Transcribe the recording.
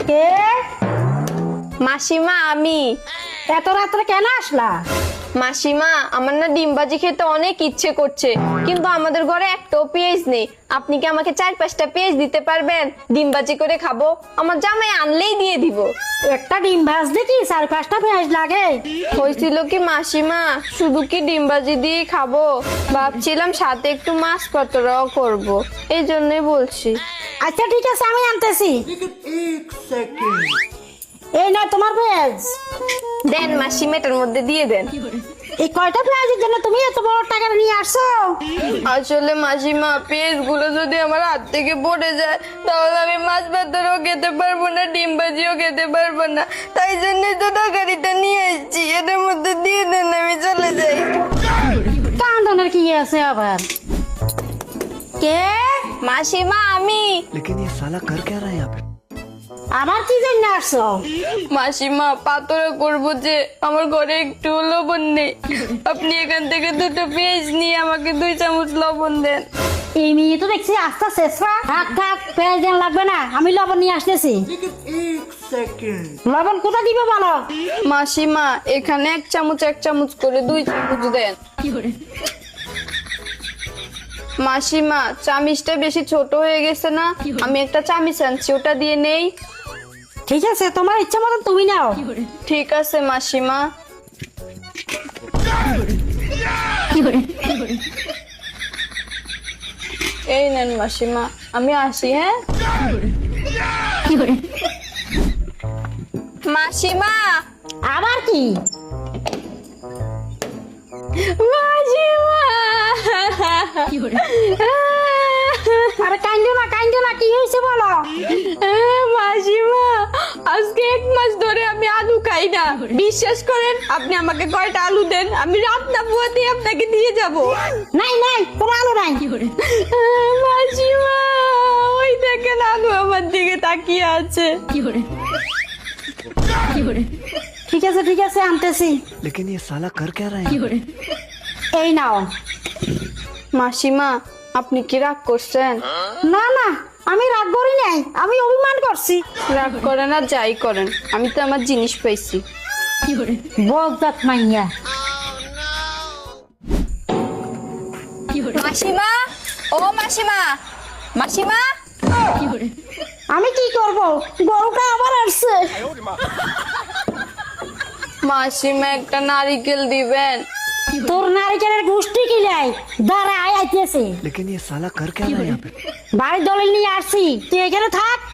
কে? মাসিমা আমি। এত রাত্রে কেন আসলা? মাসিমা আমার না ডিম ভাজি খেতে অনেক ইচ্ছে করছে, কিন্তু আমাদের ঘরে একটাও পেঁয়াজ নেই। আপনি কি আমাকে 4-5টা পেঁয়াজ দিতে পারবেন? ডিম ভাজি করে খাবো, আমার জামাই আনলেই দিয়ে দিব। একটা ডিম ভাজতে কি 4-5টা পেঁয়াজ লাগে? হয়েছিল কি মাসিমা, শুধু কি ডিম ভাজি দিয়ে খাবো? ভাবছিলাম সাথে একটু মাছ পাতরাও করব, এই জন্যই বলছি। আচ্ছা ঠিক আছে, আমি আনতেছি। এই না তোমার পেঁয়াজ। দেন মাসিমা, এটার মধ্যে দিয়ে দেন। এই কয়টা পেঁয়াজের জন্য তুমি এত বড় টাকা নিয়ে আসছো? আসলে মাসিমা, পেঁয়াজ গুলো যদি আমার হাত থেকে পড়ে যায় তাহলে আমি মাছ ভাতও খেতে পারবো না, ডিম ভাজিও খেতে পারবো না। তাই জন্য তো তরকারিটা নিয়ে এসেছি, এটার মধ্যে দিয়ে দেন, আমি চলে যাই। কান্দনের কি আছে আবার? কে? মাসিমা আমি। लेकिन ये साला कर क्या रहा है यहाँ पे? আবার কি জন্য আসছো? মাসিমা, পাতরা করবো যে আমার ঘরে একটু লবণ নেই, আপনি এখান থেকে 2টো পেঁয়াজ নিয়ে আমাকে 2 চামচ লবণ দেন। এই মেয়ে তো দেখছি আস্তে শেষরা। থাক থাক, পেঁয়াজ দেন লাগবে না, আমি লবণ নিয়ে আসতেছি। লবণ কোথায় দিবে বলো? মাসিমা, এখানে 1 চামচ করে 2 চামচ দেন। মাসিমা, চামিচটা বেশি ছোট হয়ে গেছে না, আমি একটা চামিচ আনছি, ওটা দিয়ে নেই। ঠিক আছে, তোমার ইচ্ছা মতো তুমি নাও। ঠিক আছে মাসিমা। এই নেন মাসিমা, আমি আসি। হ্যাঁ মাসিমা। আবার কি? মাসিমা, আরে কাইন্ডো না, কি হয়েছে বলো? মাসিমা, আজকে 1 মাস ধরে আমি আলু খাই না। বিশ্বাস করেন, আপনি আমাকে কয়টা আলু দেন, আমি রান্না বুয়া দিয়ে আপনাকে দিয়ে যাব। নাই নাই, কোনো আলু নাই। মাসিমা, ওই দেখেন আলু আমার দিকে তাকিয়ে আছে। ঠিক আছে আনতেছি। लेकिन ये साला कर क्या रहा है यहाँ पे? এই নাও। মাসিমা, আপনি কি রাগ করছেন? না না, আমি রাগ করি নাই, আমি অভিমান করছি। রাগ করেন আর যাই করেন, আমি তো আমার জিনিস পাইছি। বজ্জাত মাইয়া। মাসিমা, ও মাসিমা, মাসিমা। আমি কি করব? গরুটা আবার আসছে। মাসিমা, একটা নারিকেল দিবেন? তোর নারিকেলের গোষ্ঠী কিলাই দাঁড়া, আইতেছে। लेकिन ये साला कर क्या रहा है यहाँ पे? বাড়ির দলিল নিয়ে আসছি, তুই এখানে থাক।